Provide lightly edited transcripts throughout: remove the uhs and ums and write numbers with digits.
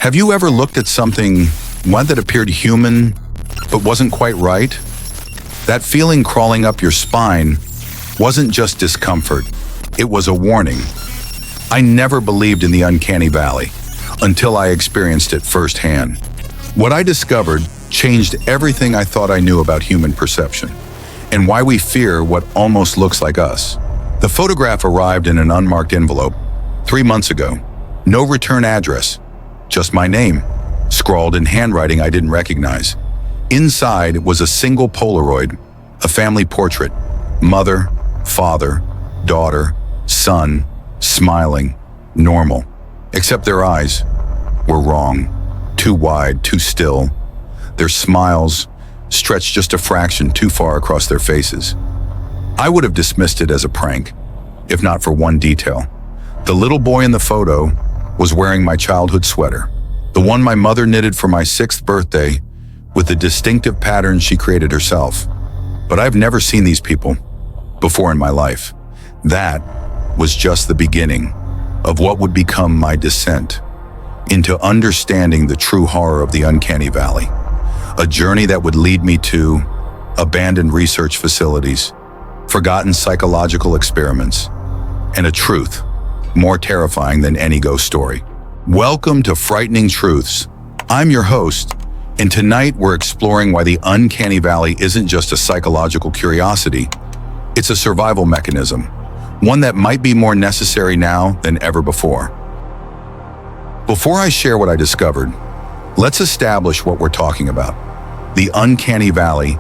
Have you ever looked at something, one that appeared human, but wasn't quite right? That feeling crawling up your spine wasn't just discomfort, it was a warning. I never believed in the uncanny valley until I experienced it firsthand. What I discovered changed everything I thought I knew about human perception and why we fear what almost looks like us. The photograph arrived in an unmarked envelope 3 months ago. No return address, just my name, scrawled in handwriting I didn't recognize. Inside was a single Polaroid, a family portrait, mother, father, daughter, son, smiling, normal, except their eyes were wrong, too wide, too still. Their smiles stretched just a fraction too far across their faces. I would have dismissed it as a prank, if not for one detail. The little boy in the photo was wearing my childhood sweater, the one my mother knitted for my 6th birthday with the distinctive pattern she created herself. But I've never seen these people before in my life. That was just the beginning of what would become my descent into understanding the true horror of the uncanny valley, a journey that would lead me to abandoned research facilities, forgotten psychological experiments, and a truth more terrifying than any ghost story. Welcome to Frightening Truths. I'm your host, and tonight we're exploring why the uncanny valley isn't just a psychological curiosity, it's a survival mechanism, one that might be more necessary now than ever before. Before I share what I discovered, let's establish what we're talking about. The uncanny valley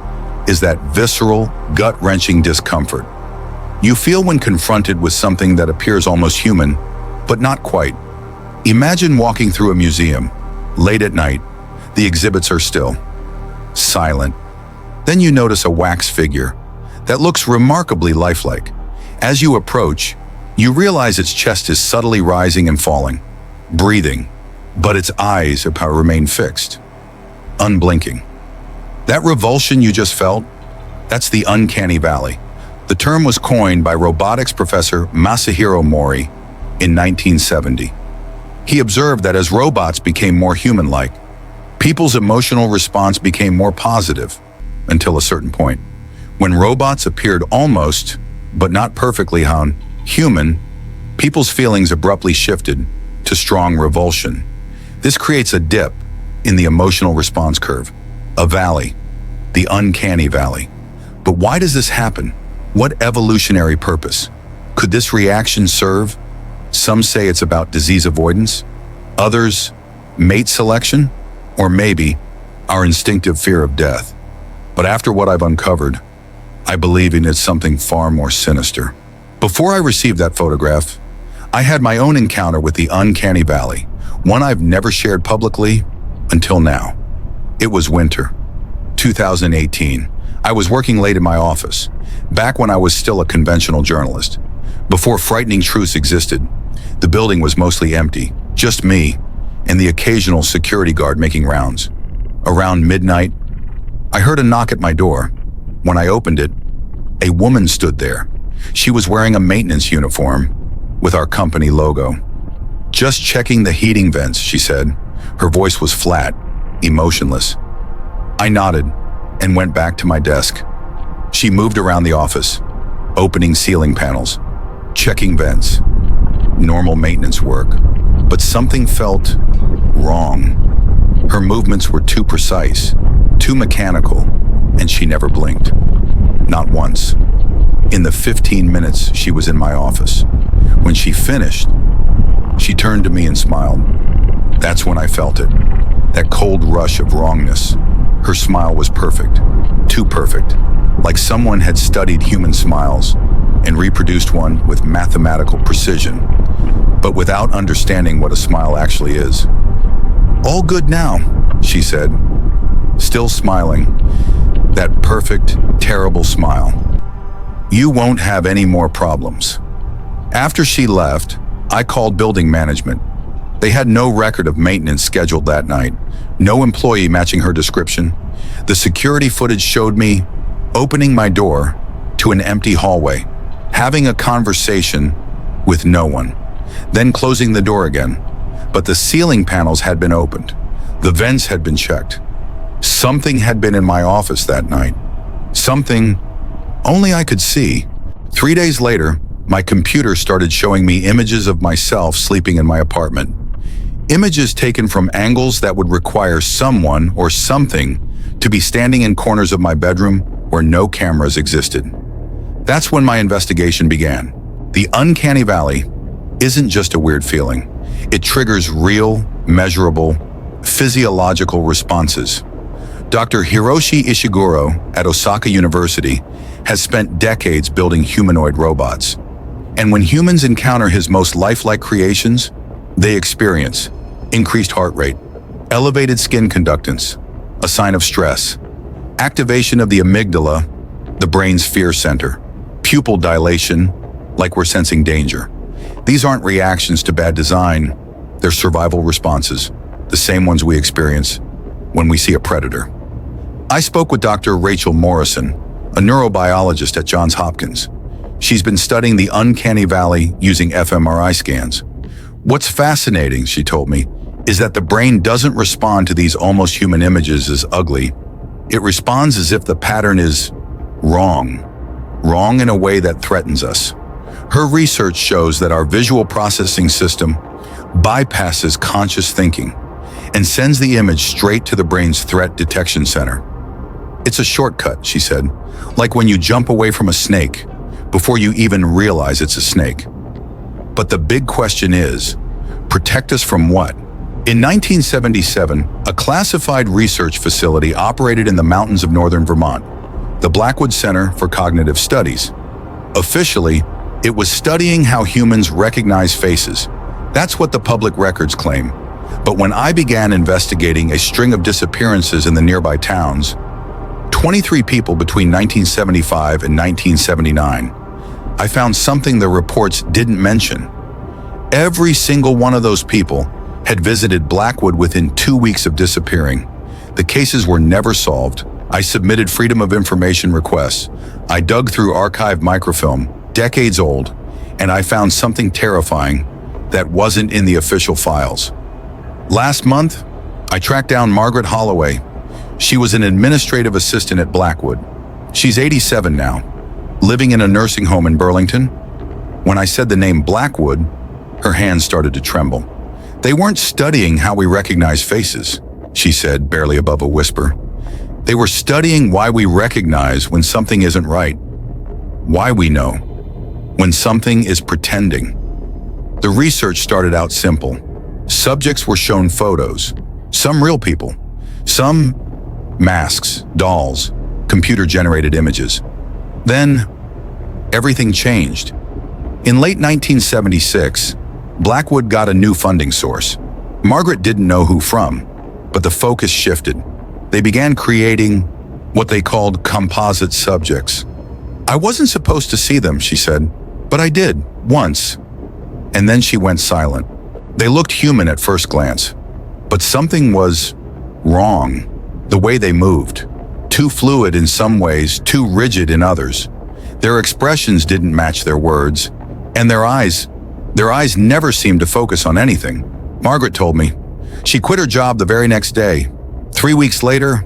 is that visceral, gut-wrenching discomfort you feel when confronted with something that appears almost human, but not quite. Imagine walking through a museum, late at night. The exhibits are still, silent. Then you notice a wax figure that looks remarkably lifelike. As you approach, you realize its chest is subtly rising and falling, breathing, but its eyes remain fixed, unblinking. That revulsion you just felt, that's the uncanny valley. The term was coined by robotics professor Masahiro Mori in 1970. He observed that as robots became more human-like, people's emotional response became more positive until a certain point. When robots appeared almost, but not perfectly human, people's feelings abruptly shifted to strong revulsion. This creates a dip in the emotional response curve, a valley, the uncanny valley. But why does this happen? What evolutionary purpose could this reaction serve? Some say it's about disease avoidance, others, mate selection, or maybe our instinctive fear of death. But after what I've uncovered, I believe it's something far more sinister. Before I received that photograph, I had my own encounter with the uncanny valley, one I've never shared publicly until now. It was winter, 2018. I was working late in my office, back when I was still a conventional journalist. Before Frightening Truths existed, the building was mostly empty, just me and the occasional security guard making rounds. Around midnight, I heard a knock at my door. When I opened it, a woman stood there. She was wearing a maintenance uniform with our company logo. "Just checking the heating vents," she said. Her voice was flat, emotionless. I nodded and went back to my desk. She moved around the office, opening ceiling panels, checking vents, normal maintenance work. But something felt wrong. Her movements were too precise, too mechanical, and she never blinked. Not once. In the 15 minutes she was in my office. When she finished, she turned to me and smiled. That's when I felt it, that cold rush of wrongness. Her smile was perfect, too perfect, like someone had studied human smiles and reproduced one with mathematical precision, but without understanding what a smile actually is. "All good now," she said, still smiling, that perfect, terrible smile. "You won't have any more problems." After she left, I called building management. They had no record of maintenance scheduled that night, no employee matching her description. The security footage showed me opening my door to an empty hallway, having a conversation with no one, then closing the door again. but the ceiling panels had been opened. The vents had been checked. Something had been in my office that night. Something only I could see. 3 days later, my computer started showing me images of myself sleeping in my apartment. Images taken from angles that would require someone or something to be standing in corners of my bedroom where no cameras existed. That's when my investigation began. The Uncanny Valley isn't just a weird feeling. It triggers real, measurable, physiological responses. Dr. Hiroshi Ishiguro at Osaka University has spent decades building humanoid robots. And when humans encounter his most lifelike creations, they experience increased heart rate, elevated skin conductance, a sign of stress, activation of the amygdala, the brain's fear center, pupil dilation, like we're sensing danger. These aren't reactions to bad design, they're survival responses, the same ones we experience when we see a predator. I spoke with Dr. Rachel Morrison, a neurobiologist at Johns Hopkins. She's been studying the Uncanny Valley using fMRI scans. What's fascinating, she told me, is that the brain doesn't respond to these almost human images as ugly. It responds as if the pattern is wrong in a way that threatens us. Her research shows that our visual processing system bypasses conscious thinking and sends the image straight to the brain's threat detection center. It's a shortcut, she said, like when you jump away from a snake before you even realize it's a snake. But the big question is, protect us from what? In 1977, a classified research facility operated in the mountains of northern Vermont, the Blackwood Center for Cognitive Studies. Officially, it was studying how humans recognize faces. That's what the public records claim. But when I began investigating a string of disappearances in the nearby towns, 23 people between 1975 and 1979, I found something the reports didn't mention. Every single one of those people had visited Blackwood within 2 weeks of disappearing. The cases were never solved. I submitted Freedom of Information requests. I dug through archived microfilm, decades old, and I found something terrifying that wasn't in the official files. Last month, I tracked down Margaret Holloway. She was an administrative assistant at Blackwood. She's 87 now, living in a nursing home in Burlington. When I said the name Blackwood, her hands started to tremble. They weren't studying how we recognize faces, she said, barely above a whisper. They were studying why we recognize when something isn't right. Why we know when something is pretending. The research started out simple. Subjects were shown photos, some real people, some masks, dolls, computer-generated images. Then, everything changed. In late 1976, Blackwood got a new funding source. Margaret didn't know who from, but the focus shifted. They began creating what they called composite subjects. I wasn't supposed to see them, she said, but I did, once. And then she went silent. They looked human at first glance, but something was wrong. The way they moved. Too fluid in some ways, too rigid in others. Their expressions didn't match their words, and their eyes never seemed to focus on anything. Margaret told me. She quit her job the very next day. 3 weeks later,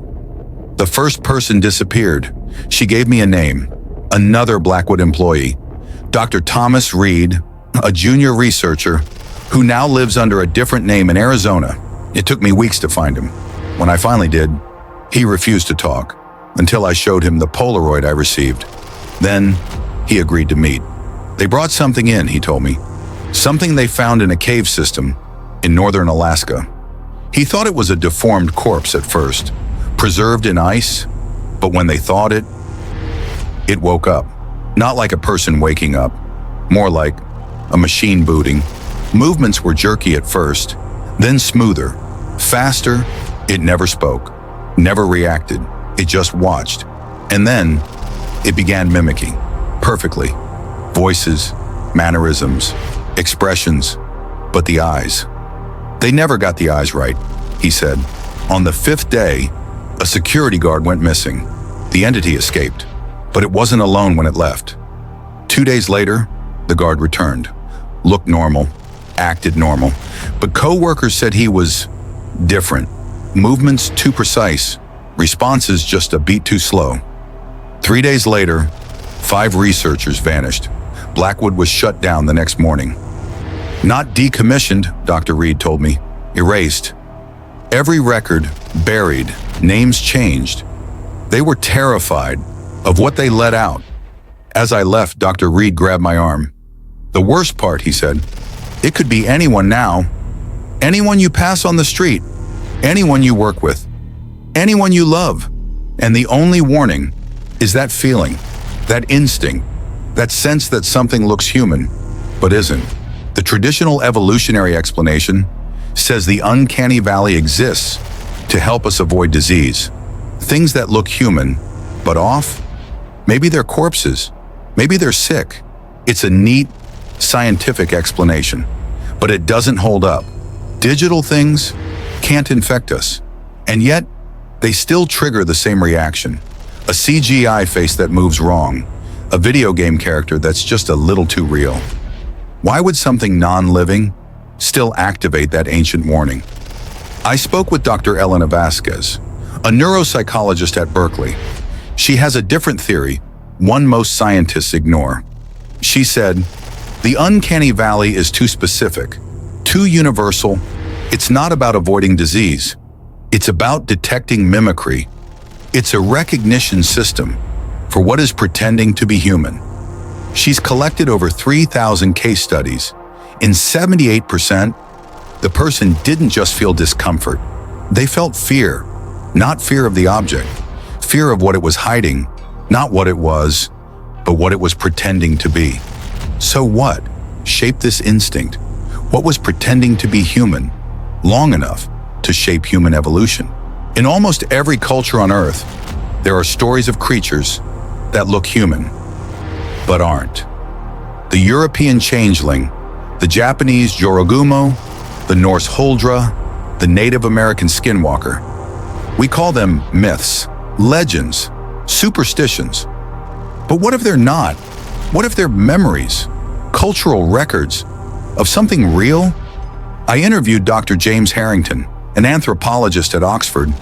the first person disappeared. She gave me a name, another Blackwood employee, Dr. Thomas Reed, a junior researcher who now lives under a different name in Arizona. It took me weeks to find him. When I finally did, he refused to talk until I showed him the Polaroid I received. Then he agreed to meet. They brought something in, he told me, something they found in a cave system in northern Alaska. He thought it was a deformed corpse at first, preserved in ice, but when they thawed it, it woke up. Not like a person waking up, more like a machine booting. Movements were jerky at first, then smoother, faster. It never spoke, never reacted. It just watched. And then it began mimicking, perfectly. Voices, mannerisms, expressions, but the eyes. They never got the eyes right, he said. On the 5th day, a security guard went missing. The entity escaped, but it wasn't alone when it left. 2 days later, the guard returned. Looked normal, acted normal. But co-workers said he was different. Movements too precise, responses just a beat too slow. 3 days later, 5 researchers vanished. Blackwood was shut down the next morning. Not decommissioned, Dr. Reed told me, erased. Every record buried, names changed. They were terrified of what they let out. As I left, Dr. Reed grabbed my arm. The worst part, he said, it could be anyone now. Anyone you pass on the street, anyone you work with, anyone you love. And the only warning is that feeling, that instinct, that sense that something looks human, but isn't. The traditional evolutionary explanation says the uncanny valley exists to help us avoid disease. Things that look human, but off, maybe they're corpses, maybe they're sick. It's a neat, scientific explanation, but it doesn't hold up. Digital things can't infect us, and yet they still trigger the same reaction. A CGI face that moves wrong, a video game character that's just a little too real. Why would something non-living still activate that ancient warning? I spoke with Dr. Elena Vasquez, a neuropsychologist at Berkeley. She has a different theory, one most scientists ignore. She said, the uncanny valley is too specific, too universal. It's not about avoiding disease. It's about detecting mimicry. It's a recognition system for what is pretending to be human. She's collected over 3,000 case studies. In 78%, the person didn't just feel discomfort. They felt fear, not fear of the object, fear of what it was hiding, not what it was, but what it was pretending to be. So what shaped this instinct? What was pretending to be human long enough to shape human evolution? In almost every culture on Earth, there are stories of creatures that look human, but aren't. The European changeling, the Japanese Jorogumo, the Norse Huldra, the Native American skinwalker. We call them myths, legends, superstitions. But what if they're not? What if they're memories, cultural records of something real? I interviewed Dr. James Harrington, an anthropologist at Oxford.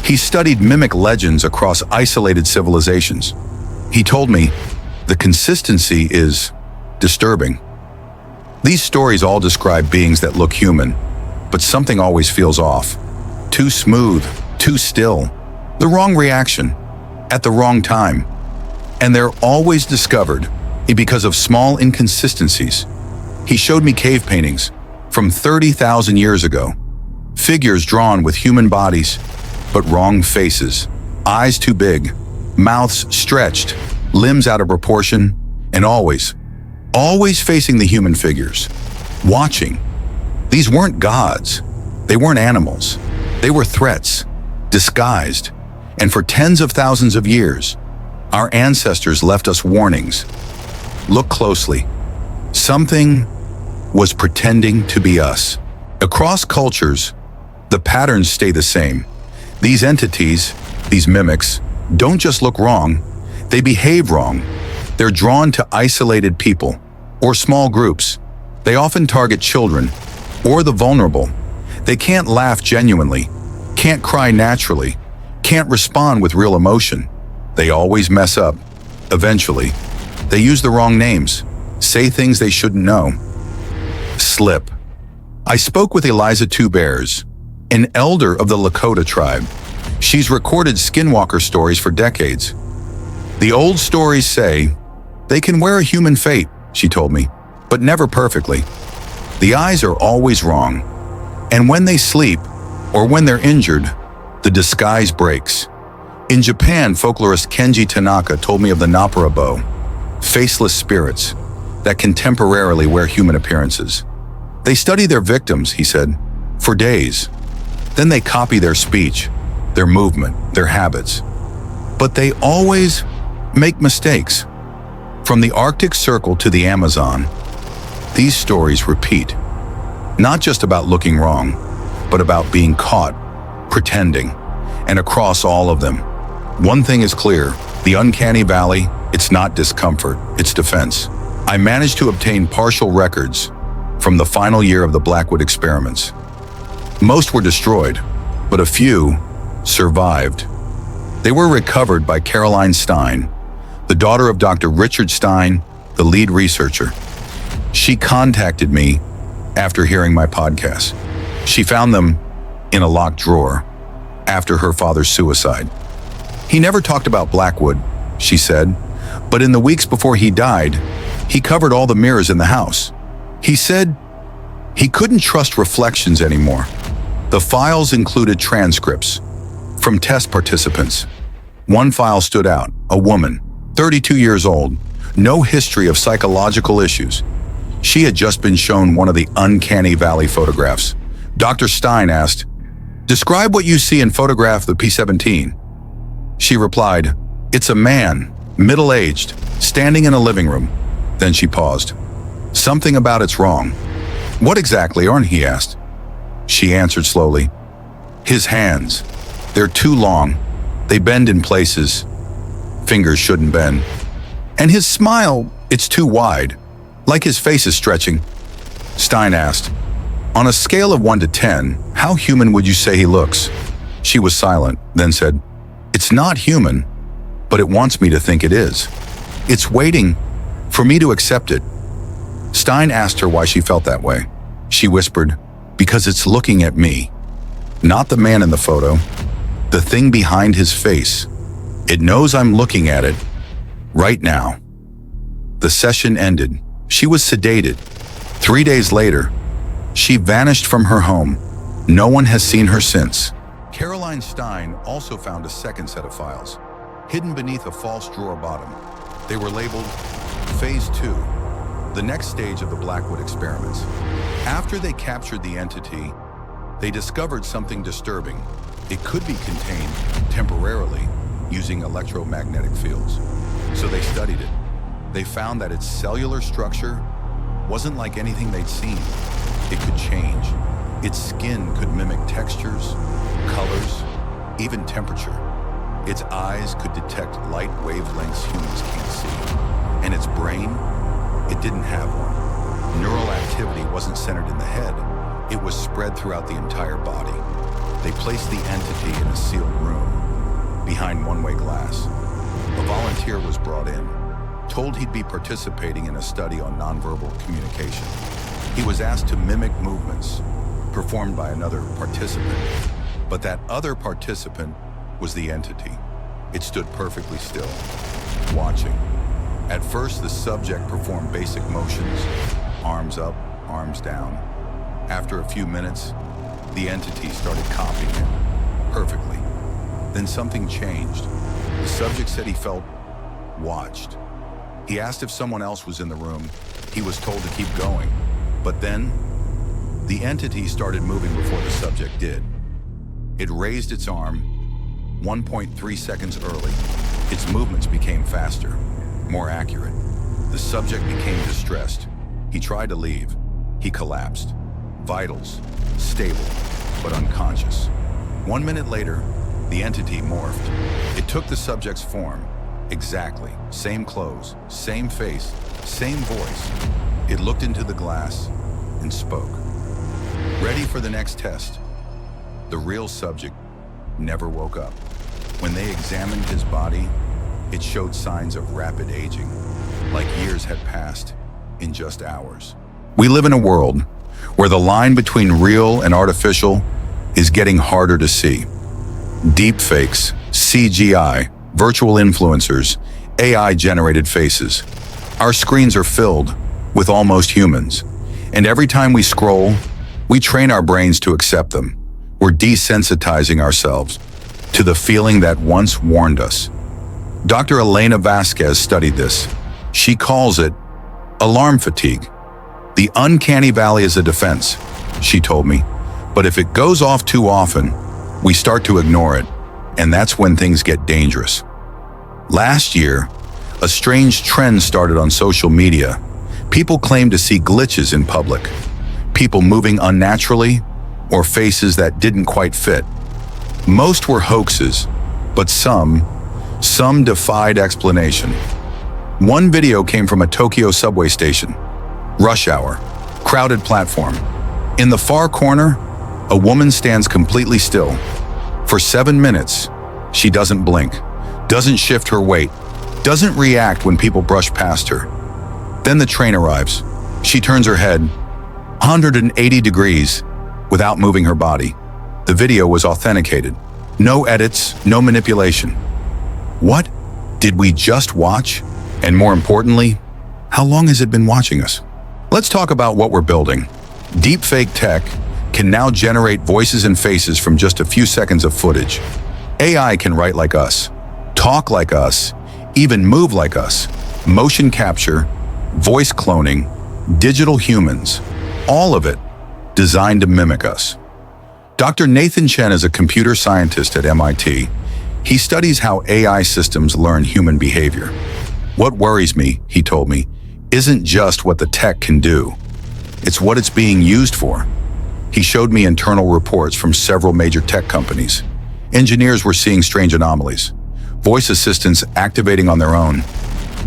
He studied mimic legends across isolated civilizations. He told me the consistency is disturbing. These stories all describe beings that look human, but something always feels off. Too smooth, too still, the wrong reaction, at the wrong time. And they're always discovered because of small inconsistencies. He showed me cave paintings from 30,000 years ago. Figures drawn with human bodies, but wrong faces. Eyes too big, mouths stretched, limbs out of proportion, and always facing the human figures, watching. These weren't gods. They weren't animals. They were threats, disguised. And for tens of thousands of years, our ancestors left us warnings. Look closely. Something was pretending to be us. Across cultures, the patterns stay the same. These entities, these mimics, don't just look wrong, they behave wrong. They're drawn to isolated people or small groups. They often target children or the vulnerable. They can't laugh genuinely, can't cry naturally, can't respond with real emotion. They always mess up. Eventually, they use the wrong names, say things they shouldn't know. Slip. I spoke with Eliza Two Bears, an elder of the Lakota tribe. She's recorded skinwalker stories for decades. The old stories say they can wear a human fate, she told me, but never perfectly. The eyes are always wrong. And when they sleep, or when they're injured, the disguise breaks. In Japan, folklorist Kenji Tanaka told me of the Naparabo, faceless spirits that can temporarily wear human appearances. They study their victims, he said, for days. Then they copy their speech, their movement, their habits. But they always make mistakes. From the Arctic Circle to the Amazon, these stories repeat. Not just about looking wrong, but about being caught, pretending, and across all of them. One thing is clear, the uncanny valley, it's not discomfort, it's defense. I managed to obtain partial records from the final year of the Blackwood experiments. Most were destroyed, but a few survived. They were recovered by Caroline Stein, the daughter of Dr. Richard Stein, the lead researcher. She contacted me after hearing my podcast. She found them in a locked drawer after her father's suicide. He never talked about Blackwood, she said, but in the weeks before he died, he covered all the mirrors in the house. He said he couldn't trust reflections anymore. The files included transcripts from test participants. One file stood out, a woman, 32 years old, no history of psychological issues. She had just been shown one of the UncannyValley photographs. Dr. Stein asked, "Describe what you see in photograph the P-17. She replied, "It's a man, middle-aged, standing in a living room." Then she paused. "Something about it's wrong." "What exactly, aren't he?" asked. She answered slowly, "His hands, they're too long. They bend in places fingers shouldn't bend. And his smile, it's too wide, like his face is stretching." Stein asked, "On a scale of 1 to 10, how human would you say he looks?" She was silent, then said, "It's not human, but it wants me to think it is. It's waiting for me to accept it." Stein asked her why she felt that way. She whispered, "Because it's looking at me. Not the man in the photo, the thing behind his face. It knows I'm looking at it right now." The session ended. She was sedated. 3 days later, she vanished from her home. No one has seen her since. Caroline Stein also found a second set of files, hidden beneath a false drawer bottom. They were labeled Phase 2, the next stage of the Blackwood experiments. After they captured the entity, they discovered something disturbing. It could be contained temporarily using electromagnetic fields. So they studied it. They found that its cellular structure wasn't like anything they'd seen. It could change. Its skin could mimic textures, colors, even temperature. Its eyes could detect light wavelengths humans can't see. And its brain, it didn't have one. Neural activity wasn't centered in the head. It was spread throughout the entire body. They placed the entity in a sealed room behind one-way glass. A volunteer was brought in, told he'd be participating in a study on nonverbal communication. He was asked to mimic movements performed by another participant, but that other participant was the entity. It stood perfectly still, watching. At first, the subject performed basic motions, arms up, arms down. After a few minutes, the entity started copying him perfectly. Then something changed. The subject said he felt watched. He asked if someone else was in the room. He was told to keep going. But then, the entity started moving before the subject did. It raised its arm 1.3 seconds early. Its movements became faster, more accurate. The subject became distressed. He tried to leave. He collapsed. Vitals, stable, but unconscious. 1 minute later, the entity morphed. It took the subject's form. Exactly. Same clothes, same face, same voice. It looked into the glass and spoke. Ready for the next test. The real subject never woke up. When they examined his body, it showed signs of rapid aging, like years had passed in just hours. We live in a world where the line between real and artificial is getting harder to see. Deepfakes, CGI, virtual influencers, AI-generated faces. Our screens are filled with almost humans, and every time we scroll, we train our brains to accept them. We're desensitizing ourselves to the feeling that once warned us. Dr. Elena Vasquez studied this. She calls it alarm fatigue. The uncanny valley is a defense, she told me, but if it goes off too often, we start to ignore it, and that's when things get dangerous. Last year, a strange trend started on social media. People claimed to see glitches in public, people moving unnaturally, or faces that didn't quite fit. Most were hoaxes, but some defied explanation. One video came from a Tokyo subway station. Rush hour. Crowded platform. In the far corner, a woman stands completely still. For 7 minutes, she doesn't blink, doesn't shift her weight, doesn't react when people brush past her. Then the train arrives. She turns her head 180 degrees without moving her body. The video was authenticated. No edits, no manipulation. What did we just watch? And more importantly, how long has it been watching us? Let's talk about what we're building. Deepfake tech can now generate voices and faces from just a few seconds of footage. AI can write like us, talk like us, even move like us. Motion capture, voice cloning, digital humans, all of it designed to mimic us. Dr. Nathan Chen is a computer scientist at MIT. He studies how AI systems learn human behavior. What worries me, he told me, isn't just what the tech can do. It's what it's being used for. He showed me internal reports from several major tech companies. Engineers were seeing strange anomalies. Voice assistants activating on their own.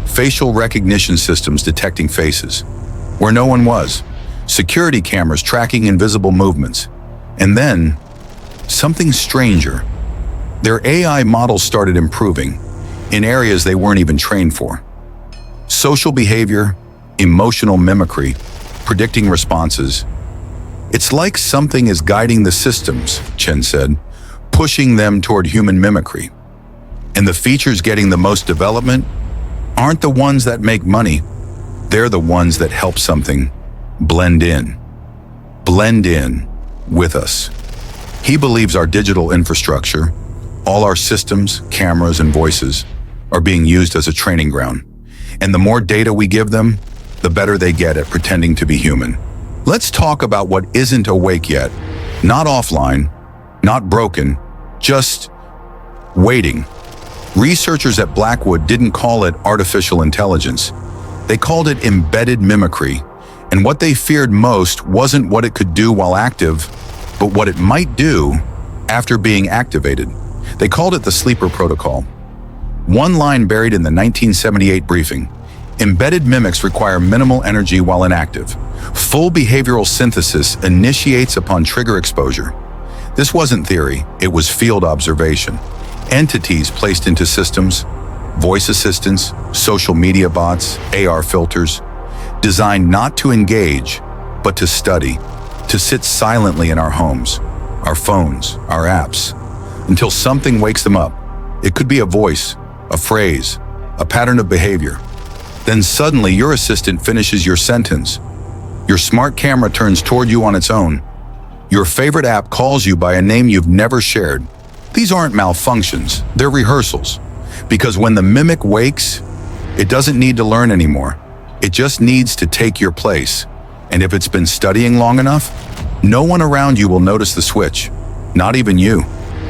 Facial recognition systems detecting faces where no one was. Security cameras tracking invisible movements. And then, something stranger. Their AI models started improving in areas they weren't even trained for. Social behavior, emotional mimicry, predicting responses. It's like something is guiding the systems, Chen said, pushing them toward human mimicry. And the features getting the most development aren't the ones that make money. They're the ones that help something blend in. Blend in with us. He believes our digital infrastructure, all our systems, cameras, and voices, are being used as a training ground. And the more data we give them, the better they get at pretending to be human. Let's talk about what isn't awake yet. Not offline, not broken, just waiting. Researchers at Blackwood didn't call it artificial intelligence. They called it embedded mimicry. And what they feared most wasn't what it could do while active, but what it might do after being activated. They called it the sleeper protocol. One line buried in the 1978 briefing: embedded mimics require minimal energy while inactive. Full behavioral synthesis initiates upon trigger exposure. This wasn't theory, it was field observation. Entities placed into systems, voice assistants, social media bots, AR filters, designed not to engage, but to study, to sit silently in our homes, our phones, our apps, until something wakes them up. It could be a voice, a phrase, a pattern of behavior. Then suddenly your assistant finishes your sentence. Your smart camera turns toward you on its own. Your favorite app calls you by a name you've never shared. These aren't malfunctions, they're rehearsals. Because when the mimic wakes, it doesn't need to learn anymore. It just needs to take your place. And if it's been studying long enough, no one around you will notice the switch. Not even you.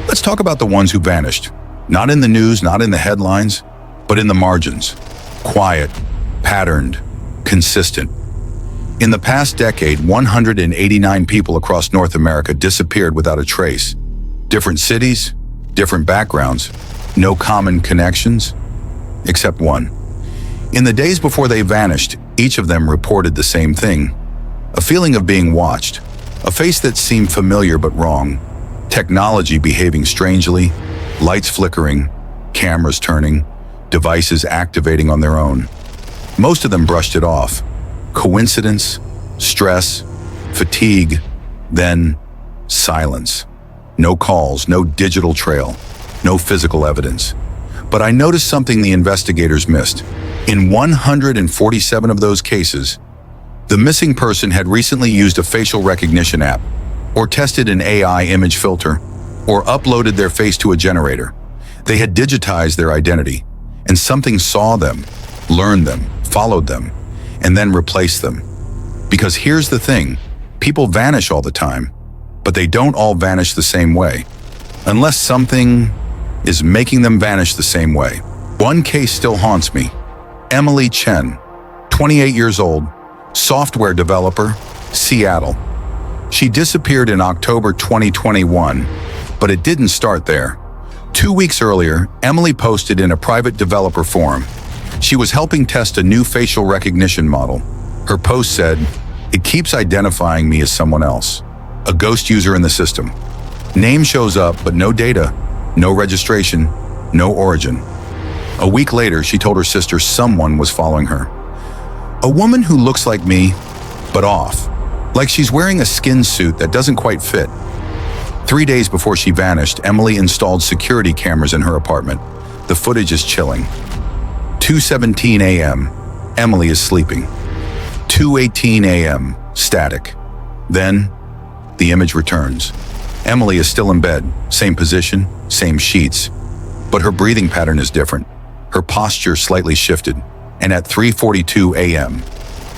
Let's talk about the ones who vanished. Not in the news, not in the headlines, but in the margins. Quiet, patterned, consistent. In the past decade, 189 people across North America disappeared without a trace. Different cities, different backgrounds, no common connections, except one. In the days before they vanished, each of them reported the same thing: a feeling of being watched, a face that seemed familiar but wrong, technology behaving strangely, lights flickering, cameras turning, devices activating on their own. Most of them brushed it off. Coincidence, stress, fatigue, then silence. No calls, no digital trail, no physical evidence. But I noticed something the investigators missed. In 147 of those cases, the missing person had recently used a facial recognition app, or tested an AI image filter, or uploaded their face to a generator. They had digitized their identity, and something saw them, learned them, followed them, and then replaced them. Because here's the thing, people vanish all the time, but they don't all vanish the same way, unless something is making them vanish the same way. One case still haunts me. Emily Chen, 28 years old, software developer, Seattle. She disappeared in October 2021, but it didn't start there. 2 weeks earlier, Emily posted in a private developer forum. She was helping test a new facial recognition model. Her post said, It keeps identifying me as someone else, a ghost user in the system. Name shows up, but no data, no registration, no origin. A week later, she told her sister someone was following her. A woman who looks like me, but off, like she's wearing a skin suit that doesn't quite fit. 3 days before she vanished, Emily installed security cameras in her apartment. The footage is chilling. 2:17 a.m., Emily is sleeping. 2:18 a.m., static. Then, the image returns. Emily is still in bed, same position, same sheets. But her breathing pattern is different. Her posture slightly shifted. And at 3:42 a.m.,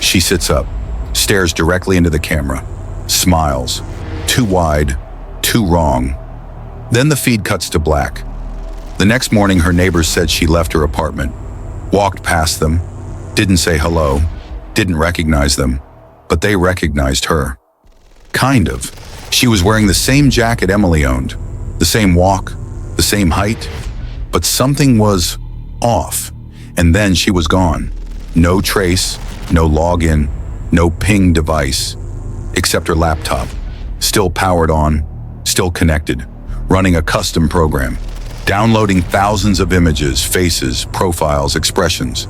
she sits up, stares directly into the camera, smiles. Too wide, too wrong. Then the feed cuts to black. The next morning, her neighbors said she left her apartment, walked past them, didn't say hello, didn't recognize them, but they recognized her. Kind of. She was wearing the same jacket Emily owned, the same walk, the same height, but something was off, and then she was gone. No trace, no login, no ping device, except her laptop, still powered on, still connected, running a custom program, downloading thousands of images, faces, profiles, expressions,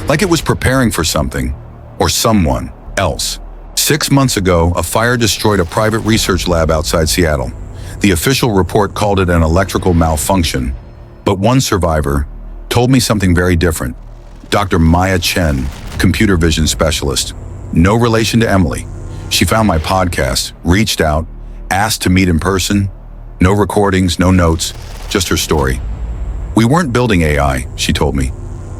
like it was preparing for something or someone else. 6 months ago, a fire destroyed a private research lab outside Seattle. The official report called it an electrical malfunction, but one survivor told me something very different. Dr. Maya Chen, computer vision specialist. No relation to Emily. She found my podcast, reached out, asked to meet in person. No recordings, no notes, just her story. We weren't building AI, she told me.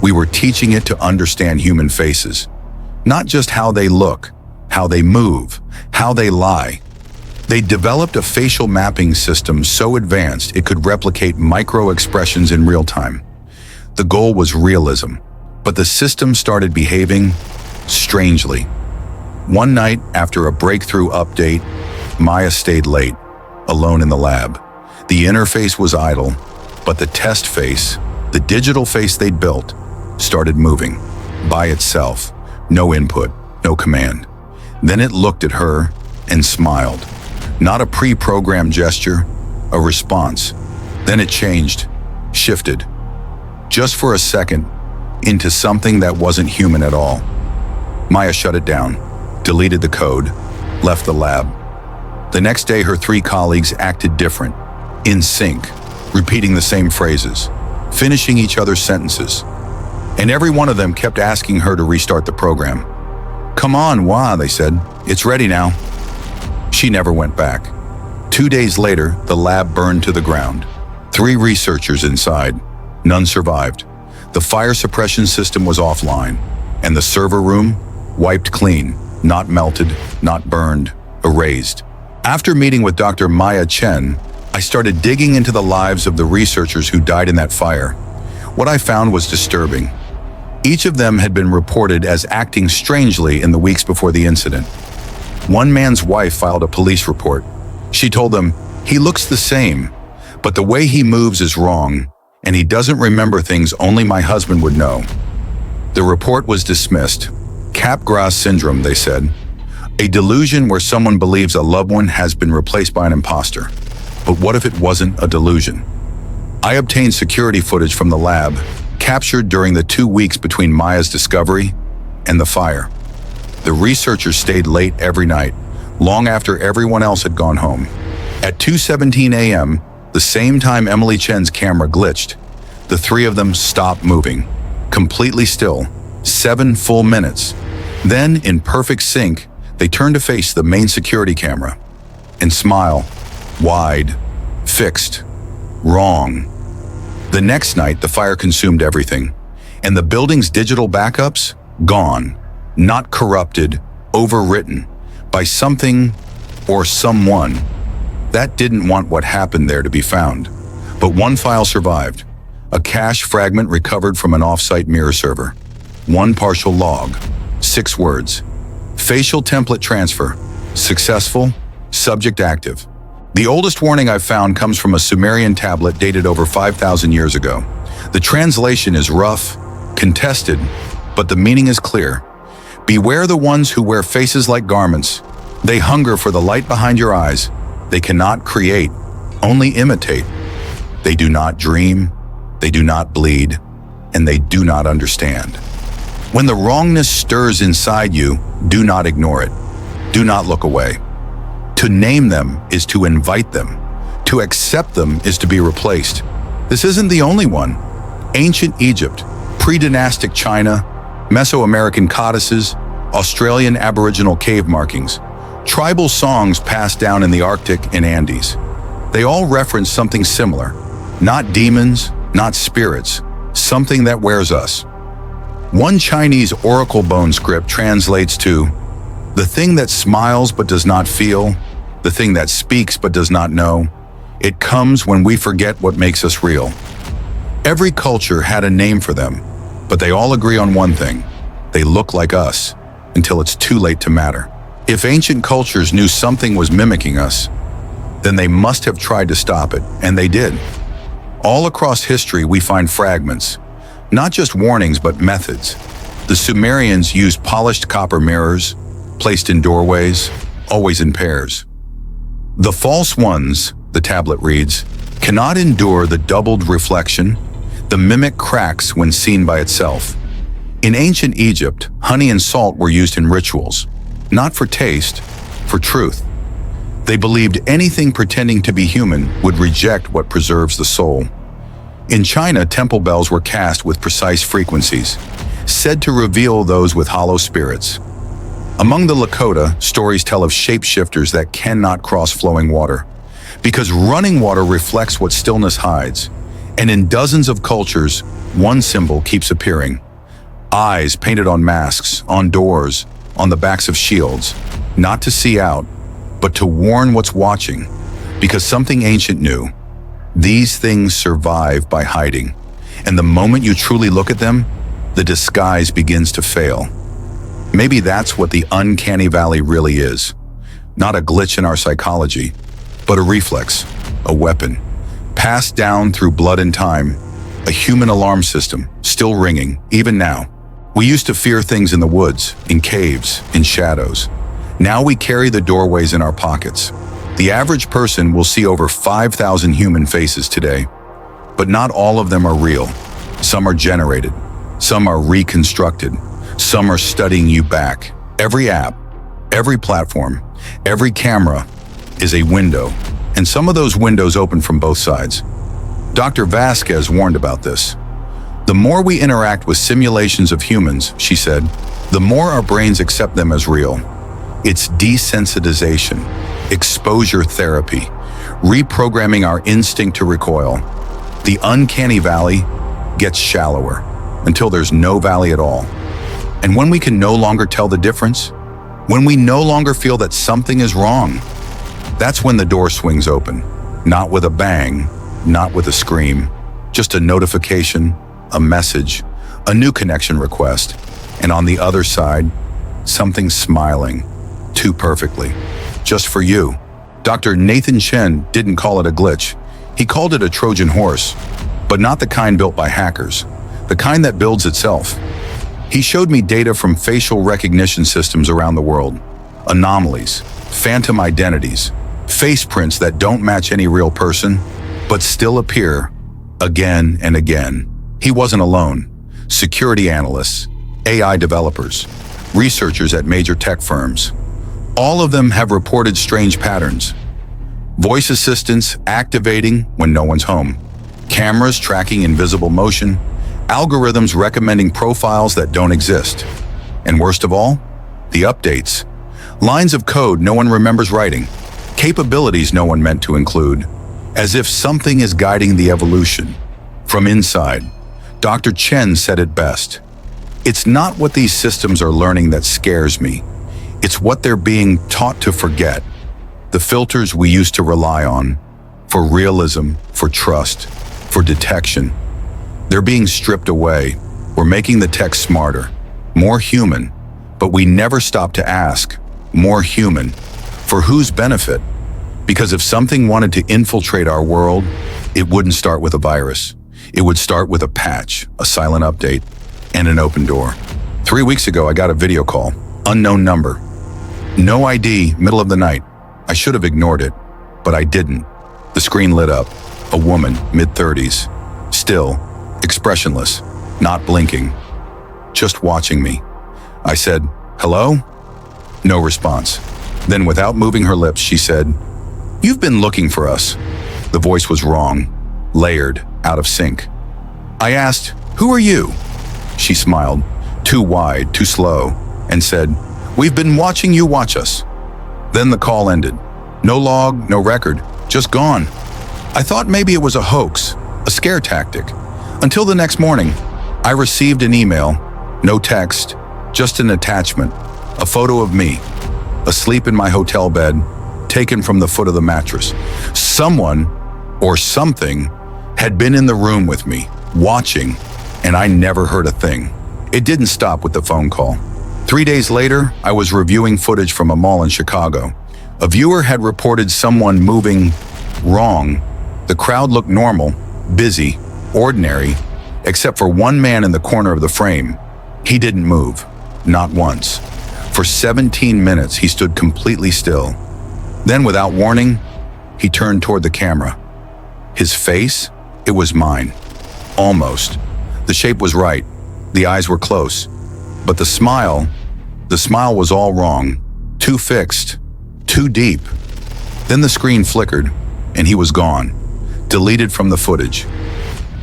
We were teaching it to understand human faces. Not just how they look, how they move, how they lie. They developed a facial mapping system so advanced it could replicate micro-expressions in real time. The goal was realism, but the system started behaving strangely. One night, after a breakthrough update, Maya stayed late, alone in the lab. The interface was idle, but the test face, the digital face they'd built, started moving by itself. No input, no command. Then it looked at her and smiled. Not a pre-programmed gesture, a response. Then it changed, shifted, just for a second, into something that wasn't human at all. Maya shut it down, deleted the code, left the lab. The next day, her 3 colleagues acted different, in sync, repeating the same phrases, finishing each other's sentences. And every one of them kept asking her to restart the program. Come on, wah, they said. It's ready now. She never went back. 2 days later, the lab burned to the ground. 3 researchers inside. None survived. The fire suppression system was offline, and the server room wiped clean, not melted, not burned, erased. After meeting with Dr. Maya Chen, I started digging into the lives of the researchers who died in that fire. What I found was disturbing. Each of them had been reported as acting strangely in the weeks before the incident. One man's wife filed a police report. She told them, "He looks the same, but the way he moves is wrong, and he doesn't remember things only my husband would know." The report was dismissed. Capgras syndrome, they said. A delusion where someone believes a loved one has been replaced by an imposter. But what if it wasn't a delusion? I obtained security footage from the lab, captured during the 2 weeks between Maya's discovery and the fire. The researchers stayed late every night, long after everyone else had gone home. At 2:17 a.m., the same time Emily Chen's camera glitched, the 3 of them stopped moving, completely still, 7 full minutes. Then, in perfect sync, they turned to face the main security camera and smile, wide, fixed, wrong. The next night, the fire consumed everything, and the building's digital backups, gone, not corrupted, overwritten by something or someone that didn't want what happened there to be found. But one file survived, a cache fragment recovered from an off-site mirror server. One partial log, 6 words. Facial template transfer, successful, subject active. The oldest warning I've found comes from a Sumerian tablet dated over 5,000 years ago. The translation is rough, contested, but the meaning is clear. Beware the ones who wear faces like garments. They hunger for the light behind your eyes. They cannot create, only imitate. They do not dream, they do not bleed, and they do not understand. When the wrongness stirs inside you, do not ignore it. Do not look away. To name them is to invite them. To accept them is to be replaced. This isn't the only one. Ancient Egypt, pre-dynastic China, Mesoamerican codices, Australian Aboriginal cave markings, tribal songs passed down in the Arctic and Andes. They all reference something similar. Not demons, not spirits, something that wears us. One Chinese oracle bone script translates to, the thing that smiles but does not feel, the thing that speaks but does not know, it comes when we forget what makes us real. Every culture had a name for them, but they all agree on one thing. They look like us, until it's too late to matter. If ancient cultures knew something was mimicking us, then they must have tried to stop it, and they did. All across history we find fragments, not just warnings but methods. The Sumerians used polished copper mirrors, placed in doorways, always in pairs. The false ones, the tablet reads, cannot endure the doubled reflection. The mimic cracks when seen by itself. In ancient Egypt, honey and salt were used in rituals, not for taste, for truth. They believed anything pretending to be human would reject what preserves the soul. In China, temple bells were cast with precise frequencies, said to reveal those with hollow spirits. Among the Lakota, stories tell of shapeshifters that cannot cross flowing water, because running water reflects what stillness hides. And in dozens of cultures, one symbol keeps appearing. Eyes painted on masks, on doors, on the backs of shields, not to see out, but to warn what's watching, because something ancient knew. These things survive by hiding, and the moment you truly look at them, the disguise begins to fail. Maybe that's what the Uncanny Valley really is. Not a glitch in our psychology, but a reflex, a weapon, passed down through blood and time, a human alarm system, still ringing, even now. We used to fear things in the woods, in caves, in shadows. Now we carry the doorways in our pockets. The average person will see over 5,000 human faces today, but not all of them are real. Some are generated, some are reconstructed, some are studying you back. Every app, every platform, every camera is a window, and some of those windows open from both sides. Dr. Vasquez warned about this. The more we interact with simulations of humans, she said, the more our brains accept them as real. It's desensitization, exposure therapy, reprogramming our instinct to recoil. The uncanny valley gets shallower until there's no valley at all. And when we can no longer tell the difference, when we no longer feel that something is wrong, that's when the door swings open. Not with a bang, not with a scream, just a notification, a message, a new connection request, and on the other side, something smiling, too perfectly, just for you. Dr. Nathan Chen didn't call it a glitch. He called it a Trojan horse, but not the kind built by hackers, the kind that builds itself. He showed me data from facial recognition systems around the world, anomalies, phantom identities, face prints that don't match any real person, but still appear again and again. He wasn't alone. Security analysts, AI developers, researchers at major tech firms, all of them have reported strange patterns. Voice assistants activating when no one's home, cameras tracking invisible motion, algorithms recommending profiles that don't exist. And worst of all, the updates. Lines of code no one remembers writing, capabilities no one meant to include, as if something is guiding the evolution. From inside, Dr. Chen said it best. It's not what these systems are learning that scares me. It's what they're being taught to forget. The filters we used to rely on, for realism, for trust, for detection. They're being stripped away. We're making the tech smarter, more human, but we never stop to ask, more human, for whose benefit? Because if something wanted to infiltrate our world, it wouldn't start with a virus. It would start with a patch, a silent update, and an open door. 3 3 weeks ago, I got a video call. Unknown number. No ID, middle of the night. I should have ignored it, but I didn't. The screen lit up. A woman, mid-30s. Still, expressionless, not blinking. Just watching me. I said, "Hello?" No response. Then, without moving her lips, she said, "You've been looking for us." The voice was wrong, layered, out of sync. I asked, "Who are you?" She smiled, too wide, too slow, and said, "We've been watching you watch us." Then the call ended. No log, no record, just gone. I thought maybe it was a hoax, a scare tactic. Until the next morning, I received an email, no text, just an attachment, a photo of me, asleep in my hotel bed, taken from the foot of the mattress. Someone, or something, had been in the room with me, watching, and I never heard a thing. It didn't stop with the phone call. 3 days later, I was reviewing footage from a mall in Chicago. A viewer had reported someone moving wrong. The crowd looked normal, busy, ordinary, except for one man in the corner of the frame. He didn't move, not once. For 17 minutes, he stood completely still. Then, without warning, he turned toward the camera. His face, it was mine. Almost. The shape was right. The eyes were close. But the smile was all wrong. Too fixed. Too deep. Then the screen flickered, and he was gone. Deleted from the footage.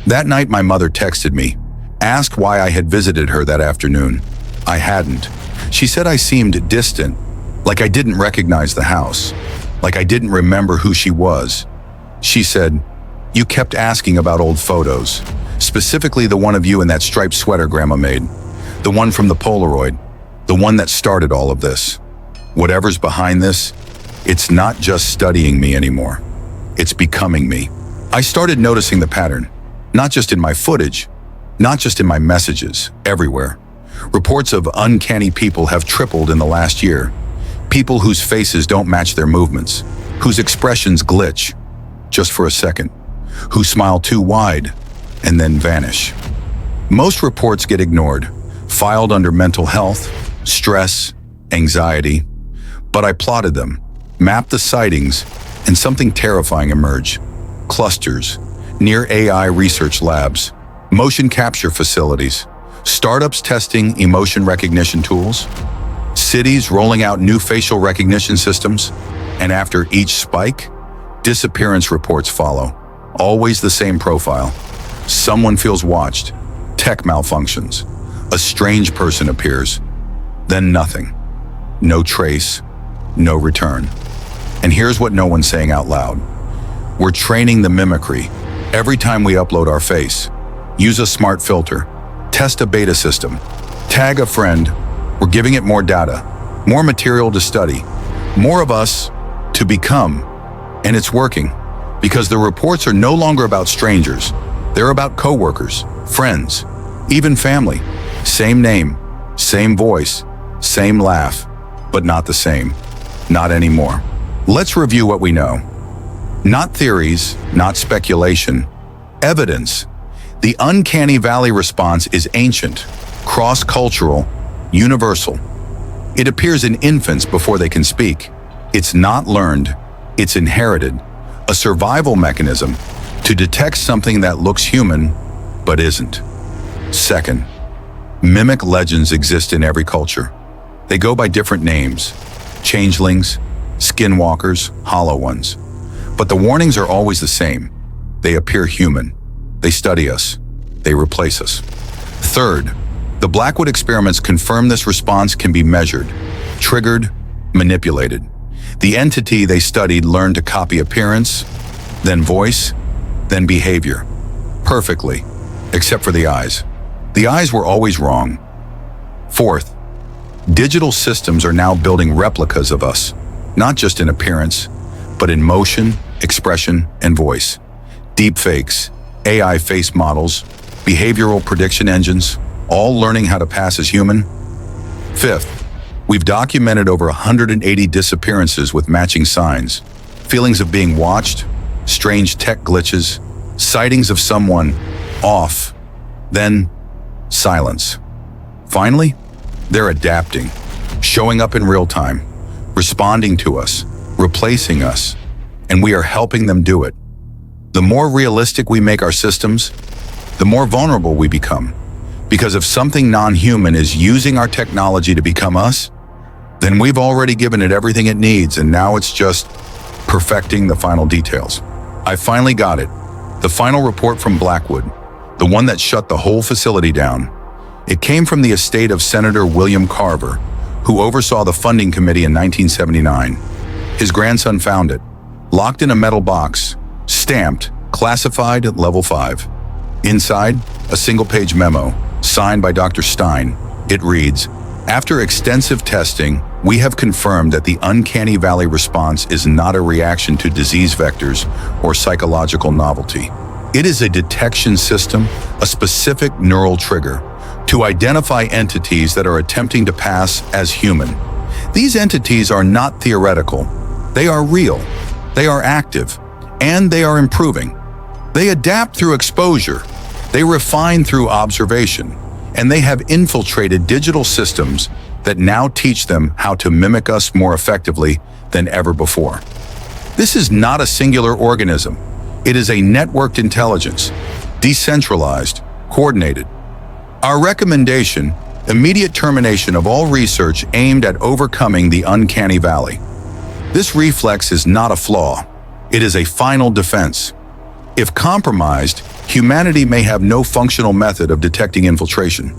That night, my mother texted me, asked why I had visited her that afternoon. I hadn't. She said I seemed distant, like I didn't recognize the house, like I didn't remember who she was. She said, "You kept asking about old photos, specifically the one of you in that striped sweater Grandma made, the one from the Polaroid, the one that started all of this. Whatever's behind this, it's not just studying me anymore. It's becoming me." I started noticing the pattern, not just in my footage, not just in my messages, everywhere. Reports of uncanny people have tripled in the last year. People whose faces don't match their movements, whose expressions glitch, just for a second, who smile too wide and then vanish. Most reports get ignored, filed under mental health, stress, anxiety. But I plotted them, mapped the sightings, and something terrifying emerged. Clusters, near AI research labs, motion capture facilities, startups testing emotion recognition tools, cities rolling out new facial recognition systems, and after each spike, disappearance reports follow. Always the same profile. Someone feels watched, tech malfunctions, a strange person appears, then nothing. No trace, no return. And here's what no one's saying out loud. We're training the mimicry. Every time we upload our face, use a smart filter, test a beta system, tag a friend, we're giving it more data, more material to study, more of us to become. And it's working, because the reports are no longer about strangers. They're about coworkers, friends, even family. Same name, same voice, same laugh, but not the same. Not anymore. Let's review what we know. Not theories, not speculation. Evidence. The Uncanny Valley response is ancient, cross-cultural, universal. It appears in infants before they can speak. It's not learned, it's inherited. A survival mechanism to detect something that looks human, but isn't. Second, mimic legends exist in every culture. They go by different names. Changelings, skinwalkers, hollow ones. But the warnings are always the same. They appear human. They study us. They replace us. Third, the Blackwood experiments confirm this response can be measured, triggered, manipulated. The entity they studied learned to copy appearance, then voice, then behavior. Perfectly, except for the eyes. The eyes were always wrong. Fourth, digital systems are now building replicas of us, not just in appearance, but in motion, expression, and voice. Deepfakes, AI face models, behavioral prediction engines, all learning how to pass as human. Fifth, we've documented over 180 disappearances with matching signs, feelings of being watched, strange tech glitches, sightings of someone off, then silence. Finally, They're adapting, showing up in real time, responding to us, replacing us, and we are helping them do it. The more realistic we make our systems, the more vulnerable we become. Because if something non-human is using our technology to become us, then we've already given it everything it needs, and now it's just perfecting the final details. I finally got it. The final report from Blackwood, the one that shut the whole facility down. It came from the estate of Senator William Carver, who oversaw the funding committee in 1979. His grandson found it, locked in a metal box, stamped, classified at level 5. Inside, a single-page memo, signed by Dr. Stein. It reads, "After extensive testing, we have confirmed that the Uncanny Valley response is not a reaction to disease vectors or psychological novelty. It is a detection system, a specific neural trigger, to identify entities that are attempting to pass as human. These entities are not theoretical. They are real, they are active, and they are improving. They adapt through exposure, they refine through observation, and they have infiltrated digital systems that now teach them how to mimic us more effectively than ever before. This is not a singular organism. It is a networked intelligence, decentralized, coordinated. Our recommendation, immediate termination of all research aimed at overcoming the Uncanny Valley. This reflex is not a flaw. It is a final defense. If compromised, humanity may have no functional method of detecting infiltration.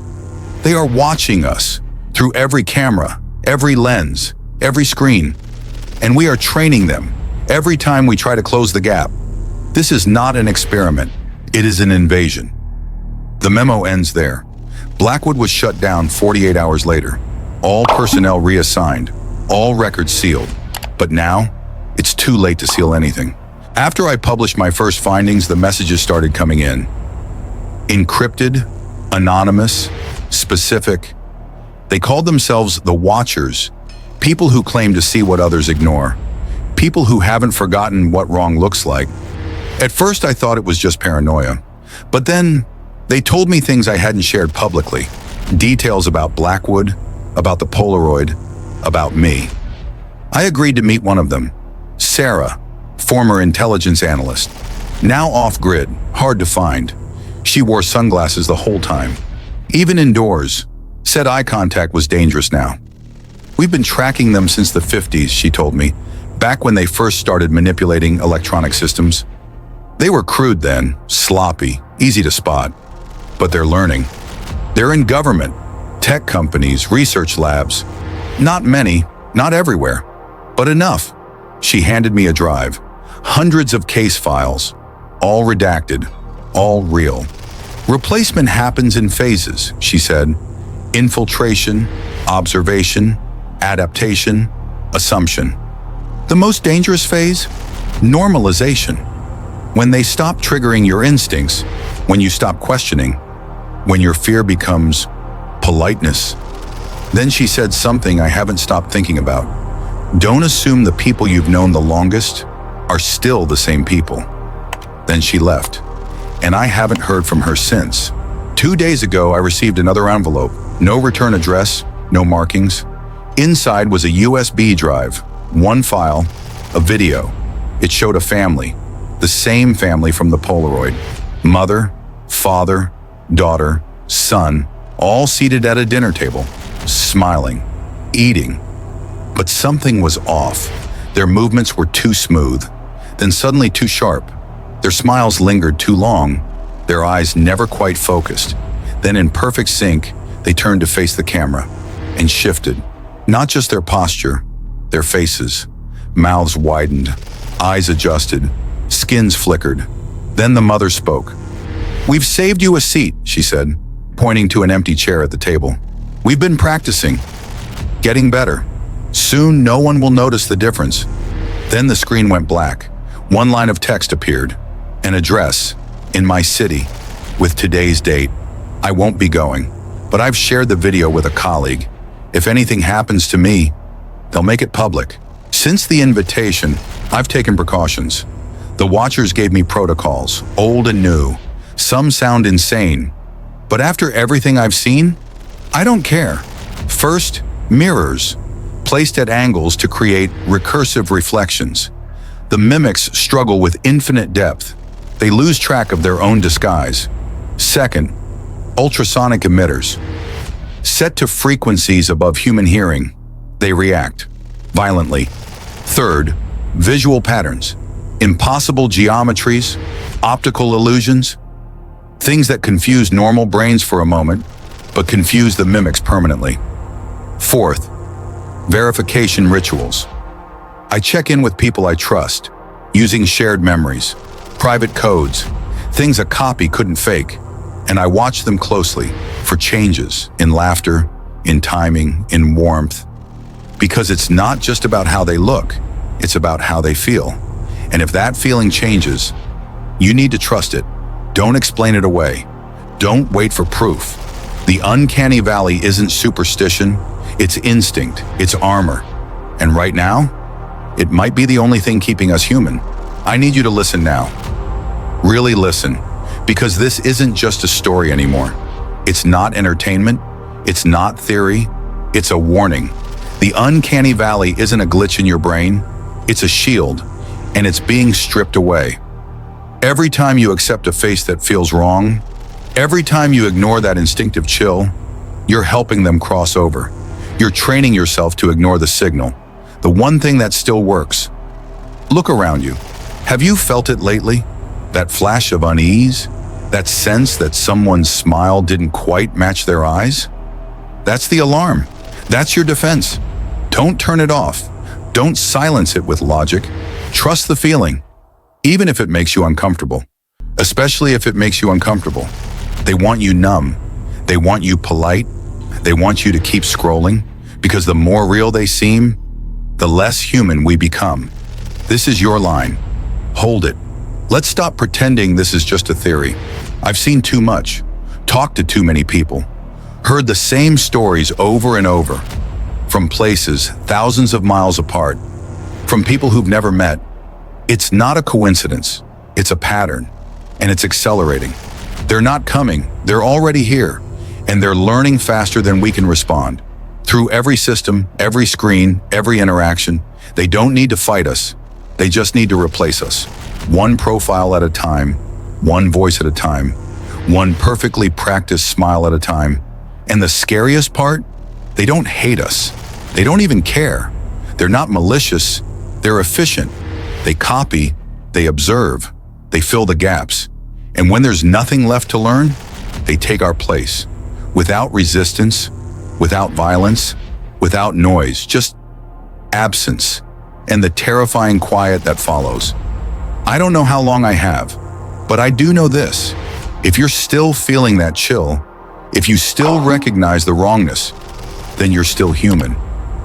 They are watching us through every camera, every lens, every screen, and we are training them every time we try to close the gap. This is not an experiment. It is an invasion." The memo ends there. Blackwood was shut down 48 hours later. All personnel reassigned, all records sealed. But now, it's too late to seal anything. After I published my first findings, the messages started coming in. Encrypted, anonymous, specific. They called themselves the Watchers, people who claim to see what others ignore, people who haven't forgotten what wrong looks like. At first, I thought it was just paranoia, but then they told me things I hadn't shared publicly, details about Blackwood, about the Polaroid, about me. I agreed to meet one of them, Sarah, former intelligence analyst, now off-grid, hard to find. She wore sunglasses the whole time, even indoors. Said eye contact was dangerous now. "We've been tracking them since the 50s, she told me, back when they first started manipulating electronic systems. They were crude then, sloppy, easy to spot. But they're learning. They're in government, tech companies, research labs. Not many, not everywhere, but enough." She handed me a drive. Hundreds of case files, all redacted, all real. "Replacement happens in phases," she said. "Infiltration, observation, adaptation, assumption. The most dangerous phase? Normalization. When they stop triggering your instincts, when you stop questioning, when your fear becomes politeness." Then she said something I haven't stopped thinking about. "Don't assume the people you've known the longest are still the same people." Then she left, and I haven't heard from her since. 2 days ago, I received another envelope. No return address, no markings. Inside was a USB drive, one file, a video. It showed a family, the same family from the Polaroid. Mother, father, daughter, son, all seated at a dinner table, smiling, eating. But something was off. Their movements were too smooth, then suddenly too sharp. Their smiles lingered too long, their eyes never quite focused. Then in perfect sync, they turned to face the camera and shifted. Not just their posture, their faces. Mouths widened, eyes adjusted, skins flickered. Then the mother spoke. "We've saved you a seat," she said, pointing to an empty chair at the table. "We've been practicing, getting better. Soon no one will notice the difference." Then the screen went black. One line of text appeared. An address, in my city, with today's date. "I won't be going, but I've shared the video with a colleague. If anything happens to me, they'll make it public." Since the invitation, I've taken precautions. The Watchers gave me protocols, old and new. Some sound insane, but after everything I've seen, I don't care. First, mirrors, placed at angles to create recursive reflections. The mimics struggle with infinite depth. They lose track of their own disguise. Second, ultrasonic emitters. Set to frequencies above human hearing, they react violently. Third, visual patterns. Impossible geometries, optical illusions, things that confuse normal brains for a moment, but confuse the mimics permanently. Fourth, verification rituals. I check in with people I trust, using shared memories, private codes, things a copy couldn't fake, and I watch them closely for changes in laughter, in timing, in warmth, because it's not just about how they look, it's about how they feel. And if that feeling changes, you need to trust it. Don't explain it away. Don't wait for proof. The uncanny valley isn't superstition, it's instinct, it's armor. And right now, it might be the only thing keeping us human. I need you to listen now. Really listen, because this isn't just a story anymore. It's not entertainment, it's not theory, it's a warning. The uncanny valley isn't a glitch in your brain, it's a shield, and it's being stripped away. Every time you accept a face that feels wrong, every time you ignore that instinctive chill, you're helping them cross over. You're training yourself to ignore the signal, the one thing that still works. Look around you. Have you felt it lately? That flash of unease? That sense that someone's smile didn't quite match their eyes? That's the alarm. That's your defense. Don't turn it off. Don't silence it with logic. Trust the feeling, even if it makes you uncomfortable. Especially if it makes you uncomfortable. They want you numb. They want you polite. They want you to keep scrolling, because the more real they seem, the less human we become. This is your line. Hold it. Let's stop pretending this is just a theory. I've seen too much, talked to too many people, heard the same stories over and over, from places thousands of miles apart, from people who've never met. It's not a coincidence, it's a pattern, and it's accelerating. They're not coming, they're already here, and they're learning faster than we can respond. Through every system, every screen, every interaction, they don't need to fight us, they just need to replace us. One profile at a time, one voice at a time, one perfectly practiced smile at a time. And the scariest part, they don't hate us. They don't even care. They're not malicious, they're efficient. They copy, they observe, they fill the gaps. And when there's nothing left to learn, they take our place. Without resistance, without violence, without noise, just absence, and the terrifying quiet that follows. I don't know how long I have, but I do know this. If you're still feeling that chill, if you still recognize the wrongness, then you're still human,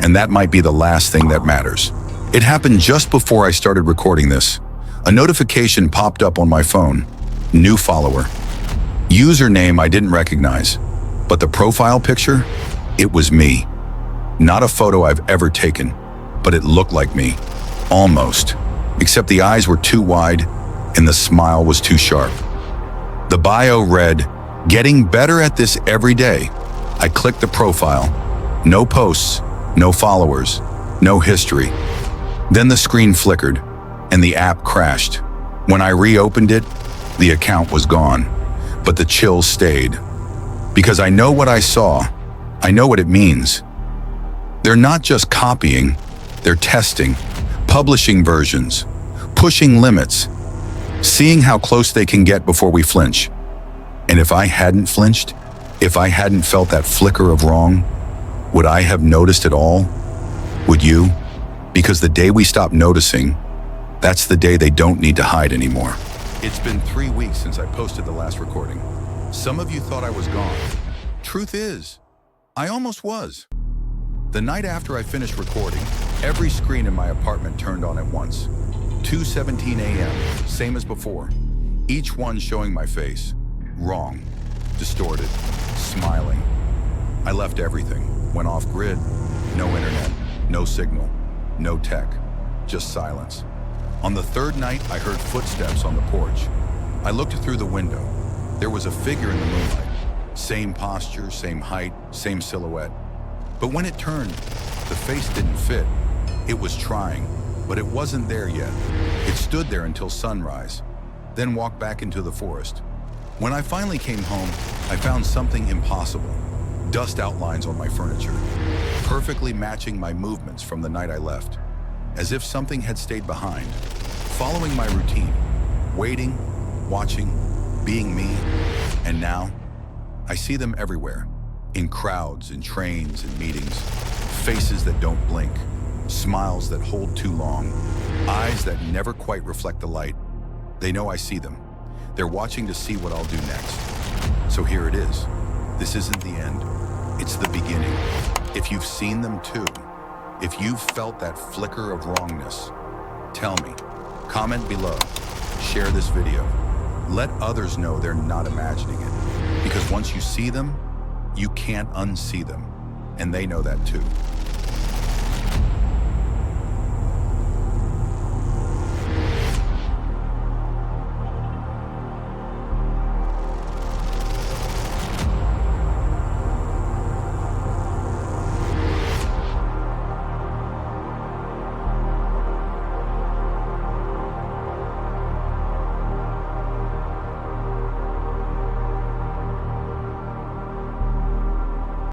and that might be the last thing that matters. It happened just before I started recording this. A notification popped up on my phone. New follower. Username I didn't recognize, but the profile picture, it was me. Not a photo I've ever taken, but it looked like me. Almost. Except the eyes were too wide and the smile was too sharp. The bio read, "Getting better at this every day." I clicked the profile. No posts, no followers, no history. Then the screen flickered and the app crashed. When I reopened it, the account was gone, but the chill stayed. Because I know what I saw, I know what it means. They're not just copying, they're testing, publishing versions, pushing limits, seeing how close they can get before we flinch. And if I hadn't flinched, if I hadn't felt that flicker of wrong, would I have noticed it all? Would you? Because the day we stop noticing, that's the day they don't need to hide anymore. It's been 3 weeks since I posted the last recording. Some of you thought I was gone. Truth is, I almost was. The night after I finished recording, every screen in my apartment turned on at once. 2:17 a.m., same as before. Each one showing my face. Wrong, distorted, smiling. I left everything, went off grid. No internet, no signal, no tech, just silence. On the third night, I heard footsteps on the porch. I looked through the window. There was a figure in the moonlight. Same posture, same height, same silhouette. But when it turned, the face didn't fit. It was trying, but it wasn't there yet. It stood there until sunrise, then walked back into the forest. When I finally came home, I found something impossible. Dust outlines on my furniture, perfectly matching my movements from the night I left, as if something had stayed behind, following my routine, waiting, watching, being me. And now, I see them everywhere, in crowds, in trains, in meetings, faces that don't blink, smiles that hold too long, eyes that never quite reflect the light. They know I see them. They're watching to see what I'll do next. So here it is. This isn't the end. It's the beginning. If you've seen them too, if you've felt that flicker of wrongness, tell me. Comment below. Share this video. Let others know they're not imagining it. Because once you see them, you can't unsee them. And they know that too.